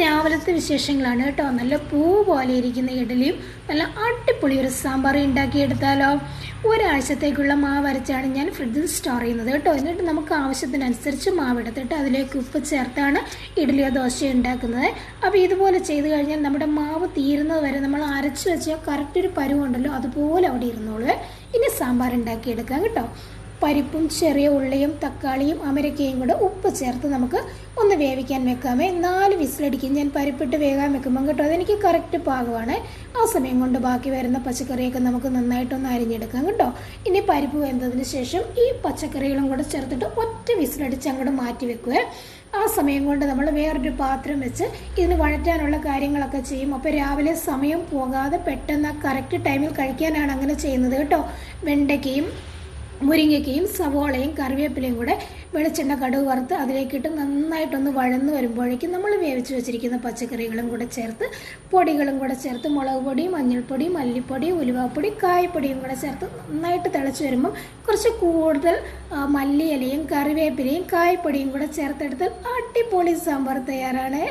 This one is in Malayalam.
രാവിലത്തെ വിശേഷങ്ങളാണ് കേട്ടോ. നല്ല പൂ പോലെ ഇരിക്കുന്ന ഇഡലിയും നല്ല അടിപൊളി ഒരു സാമ്പാർ ഉണ്ടാക്കിയെടുത്താലോ. ഒരാഴ്ചത്തേക്കുള്ള മാവ് അരച്ചാണ് ഞാൻ ഫ്രിഡ്ജിൽ സ്റ്റോർ ചെയ്യുന്നത് കേട്ടോ. എന്നിട്ട് നമുക്ക് ആവശ്യത്തിനനുസരിച്ച് മാവ് എടുത്തിട്ട് അതിലേക്ക് ഉപ്പ് ചേർത്താണ് ഇഡലിയോ ദോശയോ ഉണ്ടാക്കുന്നത്. അപ്പോൾ ഇതുപോലെ ചെയ്ത് കഴിഞ്ഞാൽ നമ്മുടെ മാവ് തീരുന്നത് വരെ നമ്മൾ അരച്ച് വെച്ചാൽ കറക്റ്റ് ഒരു പരുവുണ്ടല്ലോ അതുപോലെ അവിടെ ഇരുന്നോളൂ. ഇനി സാമ്പാർ ഉണ്ടാക്കിയെടുക്കാം കേട്ടോ. പരിപ്പും ചെറിയ ഉള്ളിയും തക്കാളിയും അമരക്കയും കൂടെ ഉപ്പ് ചേർത്ത് നമുക്ക് ഒന്ന് വേവിക്കാൻ വെക്കാമേ. 4 വിസിലടിക്കും ഞാൻ പരിപ്പിട്ട് വേകാൻ വെക്കുമ്പം കേട്ടോ. അതെനിക്ക് കറക്റ്റ് പാകമാണ്. ആ സമയം കൊണ്ട് ബാക്കി വരുന്ന പച്ചക്കറിയൊക്കെ നമുക്ക് നന്നായിട്ടൊന്ന് അരിഞ്ഞെടുക്കാം കേട്ടോ. ഇനി പരിപ്പ് വെന്തതിന് ശേഷം ഈ പച്ചക്കറികളും കൂടെ ചേർത്തിട്ട് ഒറ്റ വിസിലടിച്ച് അങ്ങോട്ട് മാറ്റി വെക്കുക. ആ സമയം കൊണ്ട് നമ്മൾ വേറൊരു പാത്രം വെച്ച് ഇതിന് വഴറ്റാനുള്ള കാര്യങ്ങളൊക്കെ ചെയ്യും. അപ്പോൾ രാവിലെ സമയം പോകാതെ പെട്ടെന്ന് ആ കറക്റ്റ് ടൈമിൽ കഴിക്കാനാണ് അങ്ങനെ ചെയ്യുന്നത് കേട്ടോ. വെണ്ടയ്ക്കയും മുരിങ്ങയ്ക്കയും സവോളയും കറിവേപ്പിലയും കൂടെ വെളിച്ചെണ്ണ കടുക് വറുത്ത് അതിലേക്കിട്ട് നന്നായിട്ടൊന്ന് വഴന്ന് വരുമ്പോഴേക്കും നമ്മൾ വേവിച്ച് വെച്ചിരിക്കുന്ന പച്ചക്കറികളും കൂടെ ചേർത്ത് പൊടികളും കൂടെ ചേർത്ത് മുളക് പൊടി, മഞ്ഞൾപ്പൊടി, മല്ലിപ്പൊടി, ഉലുവാപ്പൊടി, കായപ്പൊടിയും കൂടെ ചേർത്ത് നന്നായിട്ട് തിളച്ച് വരുമ്പം കുറച്ച് കൂടുതൽ മല്ലിയിലയും കറിവേപ്പിലയും കായപ്പൊടിയും കൂടെ ചേർത്തെടുത്താൽ അടിപൊളി സാമ്പാർ തയ്യാറാണ്.